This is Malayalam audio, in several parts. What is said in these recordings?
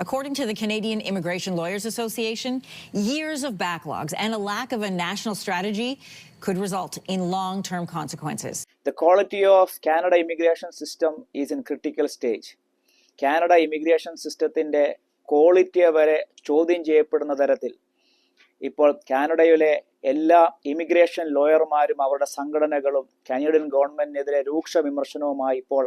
According to the Canadian Immigration Lawyers Association, years of backlogs and a lack of a national strategy could result in long-term consequences. The quality of Canada immigration system is in critical stage. Canada immigration സിസ്റ്റത്തിൻ്റെ ക്വാളിറ്റിയെ വരെ ചോദ്യം ചെയ്യപ്പെടുന്ന തരത്തിൽ ഇപ്പോൾ കാനഡയിലെ എല്ലാ ഇമിഗ്രേഷൻ ലോയർമാരും അവരുടെ സംഘടനകളും കനേഡിയൻ ഗവൺമെന്റിനെതിരെ രൂക്ഷ വിമർശനവുമായി ഇപ്പോൾ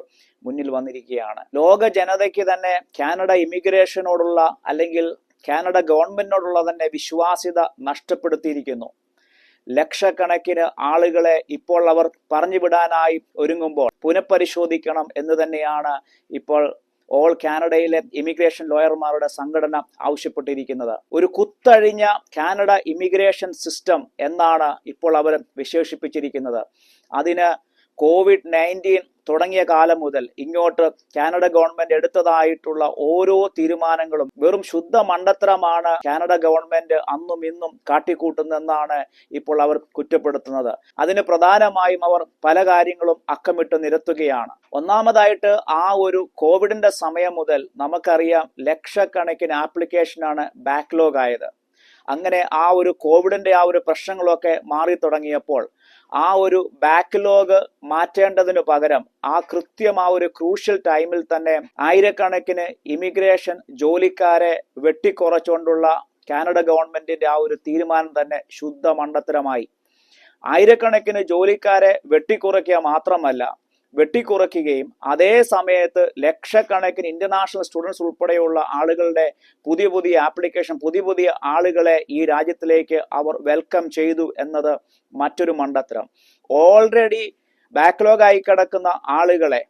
മുന്നിൽ വന്നിരിക്കുകയാണ്. ലോക ജനതയ്ക്ക് തന്നെ കാനഡ ഇമിഗ്രേഷനോടുള്ള അല്ലെങ്കിൽ കാനഡ ഗവൺമെന്റിനോടുള്ള തന്നെ വിശ്വാസ്യത നഷ്ടപ്പെടുത്തിയിരിക്കുന്നു. ലക്ഷക്കണക്കിന് ആളുകളെ ഇപ്പോൾ അവർ പറഞ്ഞുവിടാനായി ഒരുങ്ങുമ്പോൾ പുനഃപരിശോധിക്കണം എന്ന് തന്നെയാണ് ഇപ്പോൾ ഓൾ കാനഡയിലെ ഇമിഗ്രേഷൻ ലോയർമാരുടെ സംഘടന ആവശ്യപ്പെട്ടിരിക്കുന്നത്. ഒരു കുത്തഴിഞ്ഞ കാനഡ ഇമിഗ്രേഷൻ സിസ്റ്റം എന്നാണ് ഇപ്പോൾ അവർ വിശേഷിപ്പിച്ചിരിക്കുന്നത്. അതിന് COVID-19 തുടങ്ങിയ കാലം മുതൽ ഇങ്ങോട്ട് കാനഡ ഗവൺമെന്റ് എടുത്തതായിട്ടുള്ള ഓരോ തീരുമാനങ്ങളും വെറും ശുദ്ധ മണ്ടത്തരമാണ് കാനഡ ഗവൺമെന്റ് അന്നും ഇന്നും കാട്ടിക്കൂട്ടുന്നെന്നാണ് ഇപ്പോൾ അവർ കുറ്റപ്പെടുത്തുന്നത്. അതിന് പ്രധാനമായും അവർ പല കാര്യങ്ങളും അക്കമിട്ട് നിരത്തുകയാണ്. ഒന്നാമതായിട്ട് ആ ഒരു കോവിഡിന്റെ സമയം മുതൽ നമുക്കറിയാം ലക്ഷക്കണക്കിന് ആപ്ലിക്കേഷനാണ് ബാക്ക്ലോഗ് ആയത്. അങ്ങനെ ആ ഒരു കോവിഡിന്റെ ആ ഒരു പ്രശ്നങ്ങളൊക്കെ മാറി തുടങ്ങിയപ്പോൾ ആ ഒരു ബാക്ക്ലോഗ് മാറ്റേണ്ടതിനു പകരം കൃത്യം ആ ഒരു ക്രൂഷ്യൽ ടൈമിൽ തന്നെ ആയിരക്കണക്കിന് ഇമിഗ്രേഷൻ ജോലിക്കാരെ വെട്ടിക്കുറച്ചുകൊണ്ടുള്ള കാനഡ ഗവൺമെന്റിന്റെ ആ ഒരു തീരുമാനം തന്നെ ശുദ്ധ മണ്ടത്തരമായി. ആയിരക്കണക്കിന് ജോലിക്കാരെ വെട്ടിക്കുറയ്ക്കുക മാത്രമല്ല, വെട്ടിക്കുറയ്ക്കുകയും അതേ സമയത്ത് ലക്ഷക്കണക്കിന് ഇന്റർനാഷണൽ സ്റ്റുഡൻസ് ഉൾപ്പെടെയുള്ള ആളുകളുടെ പുതിയ ആപ്ലിക്കേഷൻ പുതിയ ആളുകളെ ഈ രാജ്യത്തിലേക്ക് അവർ വെൽക്കം ചെയ്തു എന്നത് മറ്റൊരു മണ്ടത്തരം. ഓൾറെഡി ബാക്ക്ലോഗ് ആയി കിടക്കുന്ന ആളുകളെ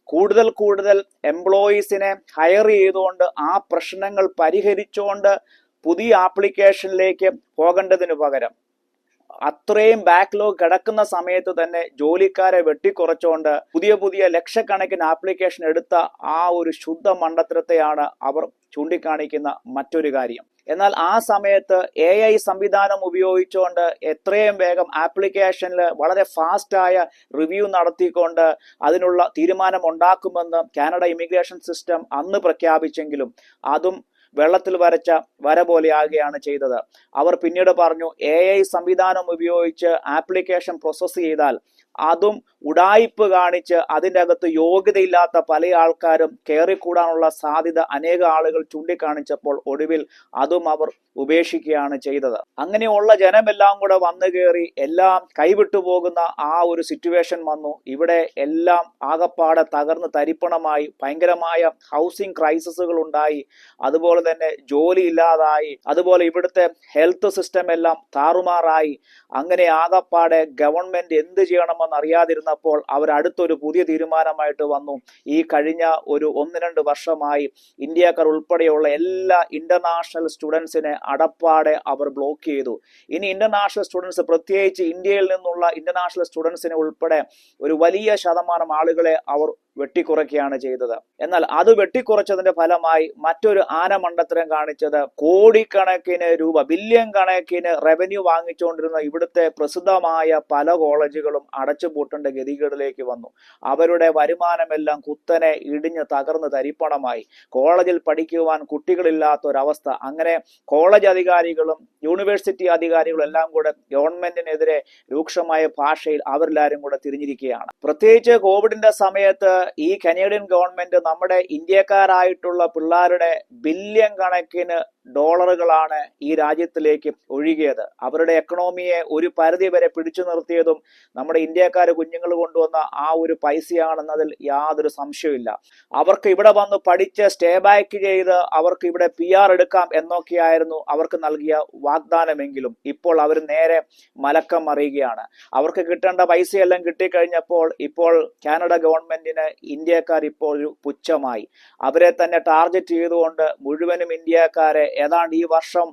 കൂടുതൽ എംപ്ലോയീസിനെ ഹയർ ചെയ്തുകൊണ്ട് ആ പ്രശ്നങ്ങൾ പരിഹരിച്ചുകൊണ്ട് പുതിയ ആപ്ലിക്കേഷനിലേക്ക് പോകേണ്ടതിന് പകരം അത്രയും ബാക്ക്ലോഗ് കിടക്കുന്ന സമയത്ത് തന്നെ ജോലിക്കാരെ വെട്ടിക്കുറച്ചുകൊണ്ട് പുതിയ ലക്ഷക്കണക്കിന് ആപ്ലിക്കേഷൻ എടുത്ത ആ ഒരു ശുദ്ധ മണ്ടത്തരത്തെയാണ് അവർ ചൂണ്ടിക്കാണിക്കുന്ന മറ്റൊരു കാര്യം. എന്നാൽ ആ സമയത്ത് AI സംവിധാനം ഉപയോഗിച്ചുകൊണ്ട് എത്രയും വേഗം ആപ്ലിക്കേഷനിൽ വളരെ ഫാസ്റ്റായ റിവ്യൂ നടത്തിക്കൊണ്ട് അതിനുള്ള തീരുമാനം ഉണ്ടാക്കുമെന്ന് കാനഡ ഇമിഗ്രേഷൻ സിസ്റ്റം അന്ന് പ്രഖ്യാപിച്ചെങ്കിലും അതും വെള്ളത്തിൽ വരച്ച വര പോലെയാകുകയാണ് ചെയ്തത്. അവർ പിന്നീട് പറഞ്ഞു AI സംവിധാനം ഉപയോഗിച്ച് ആപ്ലിക്കേഷൻ പ്രോസസ്സ് ചെയ്താൽ അതും ഉഡായിപ്പ് കാണിച്ച് അതിൻ്റെ അകത്ത് യോഗ്യതയില്ലാത്ത പല ആൾക്കാരും കയറിക്കൂടാനുള്ള സാധ്യത അനേക ആളുകൾ ചൂണ്ടിക്കാണിച്ചപ്പോൾ ഒടുവിൽ അതും അവർ ഉപേക്ഷിക്കുകയാണ് ചെയ്തത്. അങ്ങനെയുള്ള ജനമെല്ലാം കൂടെ വന്നു കയറി എല്ലാം കൈവിട്ടു പോകുന്ന ആ ഒരു സിറ്റുവേഷൻ വന്നു. ഇവിടെ എല്ലാം ആകപ്പാടെ തകർന്ന് തരിപ്പണമായി, ഭയങ്കരമായ ഹൗസിംഗ് ക്രൈസിസുകൾ ഉണ്ടായി, അതുപോലെ തന്നെ ജോലി ഇല്ലാതായി, അതുപോലെ ഇവിടുത്തെ ഹെൽത്ത് സിസ്റ്റം എല്ലാം താറുമാറായി. അങ്ങനെ ആകപ്പാടെ ഗവൺമെന്റ് എന്ത് ചെയ്യണമെന്ന് അറിയാതിരുന്നപ്പോൾ അവർ അടുത്തൊരു പുതിയ തീരുമാനമായിട്ട് വന്നു. ഈ കഴിഞ്ഞ ഒരു 1-2 വർഷമായി ഇന്ത്യക്കാർ ഉൾപ്പെടെയുള്ള എല്ലാ ഇന്റർനാഷണൽ സ്റ്റുഡൻസിനെ അടപ്പാടെ അവർ ബ്ലോക്ക് ചെയ്തു. ഇനി ഇന്റർനാഷണൽ സ്റ്റുഡൻസ്, പ്രത്യേകിച്ച് ഇന്ത്യയിൽ നിന്നുള്ള ഇന്റർനാഷണൽ സ്റ്റുഡൻസിനെ ഉൾപ്പെടെ ഒരു വലിയ ശതമാനം ആളുകളെ അവർ വെട്ടിക്കുറയ്ക്കുകയാണ് ചെയ്തത്. എന്നാൽ അത് വെട്ടിക്കുറച്ചതിന്റെ ഫലമായി മറ്റൊരു ആനമണ്ടത്തരം കാണിച്ചത് കോടിക്കണക്കിന് രൂപ, ബില്യൺ കണക്കിന് റവന്യൂ വാങ്ങിച്ചുകൊണ്ടിരുന്ന ഇവിടുത്തെ പ്രസിദ്ധമായ പല കോളേജുകളും അടച്ചുപൂട്ടേണ്ട ഗതികേടിലേക്ക് വന്നു. അവരുടെ വരുമാനമെല്ലാം കുത്തനെ ഇടിഞ്ഞ് തകർന്ന് തരിപ്പണമായി. കോളേജിൽ പഠിക്കുവാൻ കുട്ടികളില്ലാത്തൊരവസ്ഥ. അങ്ങനെ കോളേജ് അധികാരികളും യൂണിവേഴ്സിറ്റി അധികാരികളും എല്ലാം കൂടെ ഗവൺമെന്റിനെതിരെ രൂക്ഷമായ ഭാഷയിൽ അവരെല്ലാവരും കൂടെ തിരിഞ്ഞിരിക്കുകയാണ്. പ്രത്യേകിച്ച് കോവിഡിന്റെ സമയത്ത് ഈ കനേഡിയൻ ഗവൺമെന്റ് നമ്മുടെ ഇന്ത്യക്കാരായിട്ടുള്ള പിള്ളേരുടെ ബില്യൺ കണക്കിന് ഡോളറുകളാണ് ഈ രാജ്യത്തിലേക്ക് ഒഴുകിയത്. അവരുടെ എക്കണോമിയെ ഒരു പരിധി വരെ പിടിച്ചു നിർത്തിയതും നമ്മുടെ ഇന്ത്യക്കാർ കുഞ്ഞുങ്ങൾ കൊണ്ടുവന്ന ആ ഒരു പൈസയാണെന്നതിൽ യാതൊരു സംശയമില്ല. അവർക്ക് ഇവിടെ വന്ന് പഠിച്ച് സ്റ്റേ ബാക്ക് ചെയ്ത് അവർക്ക് ഇവിടെ PR എടുക്കാം എന്നൊക്കെയായിരുന്നു അവർക്ക് നൽകിയ വാഗ്ദാനമെങ്കിലും ഇപ്പോൾ അവർ നേരെ മലക്കം മറിയുകയാണ്. അവർക്ക് കിട്ടേണ്ട പൈസയെല്ലാം കിട്ടിക്കഴിഞ്ഞപ്പോൾ ഇപ്പോൾ കാനഡ ഗവൺമെന്റിന് ഇന്ത്യക്കാർ ഇപ്പോൾ ഒരു പുച്ഛമായി. അവരെ തന്നെ ടാർഗറ്റ് ചെയ്തുകൊണ്ട് മുഴുവനും ഇന്ത്യക്കാരെ ഏതാണ്ട് ഈ വർഷം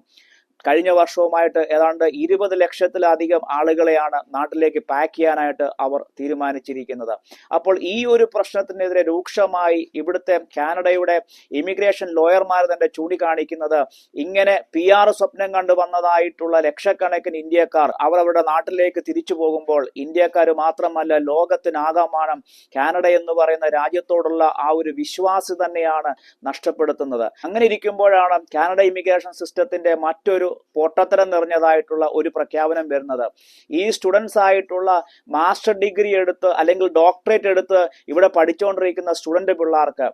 കഴിഞ്ഞ വർഷവുമായിട്ട് ഏതാണ്ട് 20 ലക്ഷത്തിലധികം ആളുകളെയാണ് നാട്ടിലേക്ക് പാക്ക് ചെയ്യാനായിട്ട് അവർ തീരുമാനിച്ചിരിക്കുന്നത്. അപ്പോൾ ഈ ഒരു പ്രശ്നത്തിനെതിരെ രൂക്ഷമായി ഇവിടുത്തെ കാനഡയുടെ ഇമിഗ്രേഷൻ ലോയർമാർ തന്നെ ചൂണ്ടിക്കാണിക്കുന്നത് ഇങ്ങനെ PR സ്വപ്നം കണ്ടു വന്നതായിട്ടുള്ള ലക്ഷക്കണക്കിന് ഇന്ത്യക്കാർ അവർ അവരുടെ നാട്ടിലേക്ക് തിരിച്ചു പോകുമ്പോൾ ഇന്ത്യക്കാർ മാത്രമല്ല ലോകത്തിനാകമാനം കാനഡ എന്ന് പറയുന്ന രാജ്യത്തോടുള്ള ആ ഒരു വിശ്വാസം തന്നെയാണ് നഷ്ടപ്പെടുത്തുന്നത്. അങ്ങനെ ഇരിക്കുമ്പോഴാണ് കാനഡ ഇമിഗ്രേഷൻ സിസ്റ്റത്തിന്റെ മറ്റൊരു പൊട്ടത്തരം നിറഞ്ഞതായിട്ടുള്ള ഒരു പ്രഖ്യാപനം വരുന്നത്. ഈ സ്റ്റുഡൻസ് ആയിട്ടുള്ള മാസ്റ്റർ ഡിഗ്രി എടുത്ത് അല്ലെങ്കിൽ ഡോക്ടറേറ്റ് എടുത്ത് ഇവിടെ പഠിച്ചുകൊണ്ടിരിക്കുന്ന സ്റ്റുഡന്റ് പിള്ളേർക്ക്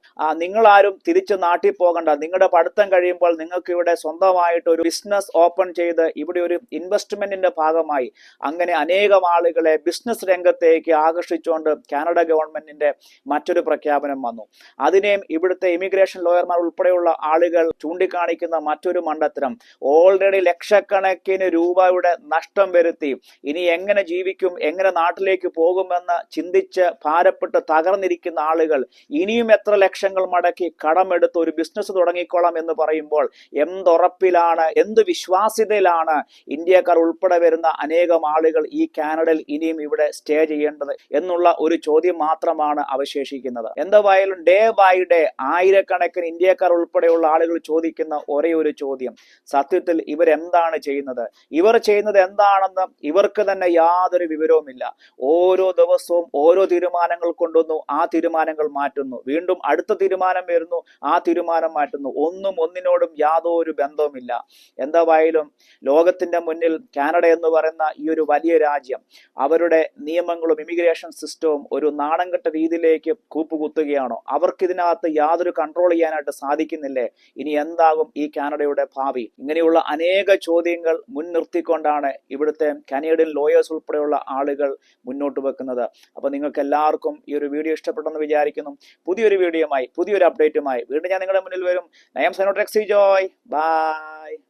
നിങ്ങളാരും തിരിച്ച് നാട്ടിൽ പോകണ്ട, നിങ്ങളുടെ പഠിത്തം കഴിയുമ്പോൾ നിങ്ങൾക്ക് ഇവിടെ സ്വന്തമായിട്ട് ഒരു ബിസിനസ് ഓപ്പൺ ചെയ്ത് ഇവിടെ ഒരു ഇൻവെസ്റ്റ്മെന്റിന്റെ ഭാഗമായി അങ്ങനെ അനേകം ആളുകളെ ബിസിനസ് രംഗത്തേക്ക് ആകർഷിച്ചുകൊണ്ട് കാനഡ ഗവൺമെന്റിന്റെ മറ്റൊരു പ്രഖ്യാപനം വന്നു. അതിനെയും ഇവിടുത്തെ ഇമിഗ്രേഷൻ ലോയർമാർ ഉൾപ്പെടെയുള്ള ആളുകൾ ചൂണ്ടിക്കാണിക്കുന്ന മറ്റൊരു മണ്ടത്തരം, ഓൾറെഡി ലക്ഷക്കണക്കിന് രൂപയുടെ നഷ്ടം വരുത്തി ഇനി എങ്ങനെ ജീവിക്കും, എങ്ങനെ നാട്ടിലേക്ക് പോകുമെന്ന് ചിന്തിച്ച് ഭാരപ്പെട്ട് തകർന്നിരിക്കുന്ന ആളുകൾ ഇനിയും എത്ര ലക്ഷങ്ങൾ മടക്കി കടമെടുത്ത് ഒരു ബിസിനസ് തുടങ്ങിക്കോളാം എന്ന് പറയുമ്പോൾ എന്തുറപ്പിലാണ്, എന്ത് വിശ്വാസ്യതയിലാണ് ഇന്ത്യക്കാർ ഉൾപ്പെടെ വരുന്ന അനേകം ആളുകൾ ഈ കാനഡയിൽ ഇനിയും ഇവിടെ സ്റ്റേ ചെയ്യേണ്ടത് എന്നുള്ള ഒരു ചോദ്യം മാത്രമാണ് അവശേഷിക്കുന്നത്. എന്തായാലും ഡേ ബൈ ഡേ ആയിരക്കണക്കിന് ഇന്ത്യക്കാർ ഉൾപ്പെടെയുള്ള ആളുകൾ ചോദിക്കുന്ന ഒരേ ഒരു ചോദ്യം, സത്യത്തിൽ ഇവരെന്താണ് ചെയ്യുന്നത്, ഇവർ ചെയ്യുന്നത് എന്താണെന്ന് ഇവർക്ക് തന്നെ യാതൊരു വിവരവുമില്ല. ഓരോ ദിവസവും ഓരോ തീരുമാനങ്ങൾ കൊണ്ടുവന്നു, ആ തീരുമാനങ്ങൾ മാറ്റുന്നു, വീണ്ടും അടുത്ത തീരുമാനം വരുന്നു, ആ തീരുമാനം മാറ്റുന്നു, ഒന്നും ഒന്നിനോടും യാതൊരു ബന്ധവുമില്ല. എന്തായാലും ലോകത്തിന്റെ മുന്നിൽ കാനഡ എന്ന് പറയുന്ന ഈ ഒരു വലിയ രാജ്യം അവരുടെ നിയമങ്ങളും ഇമിഗ്രേഷൻ സിസ്റ്റവും ഒരു നാണംകെട്ട രീതിയിലേക്ക് കൂപ്പുകുത്തുകയാണോ? അവർക്ക് ഇതിനകത്ത് യാതൊരു കൺട്രോൾ ചെയ്യാനായിട്ട് സാധിക്കുന്നില്ലേ? ഇനി എന്താകും ഈ കാനഡയുടെ ഭാവി? ഇങ്ങനെയുള്ള അനേക ചോദ്യങ്ങൾ മുൻനിർത്തിക്കൊണ്ടാണ് ഇവിടുത്തെ കനേഡിയൻ ലോയേഴ്സ് ഉൾപ്പെടെയുള്ള ആളുകൾ മുന്നോട്ട് വെക്കുന്നത്. അപ്പൊ നിങ്ങൾക്ക് എല്ലാവർക്കും ഈ ഒരു വീഡിയോ ഇഷ്ടപ്പെട്ടെന്ന് വിചാരിക്കുന്നു. പുതിയൊരു വീഡിയോയുമായി പുതിയൊരു അപ്ഡേറ്റുമായി വീണ്ടും ഞാൻ നിങ്ങളുടെ മുന്നിൽ വരും. I am Senator Rexy Joy. Bye.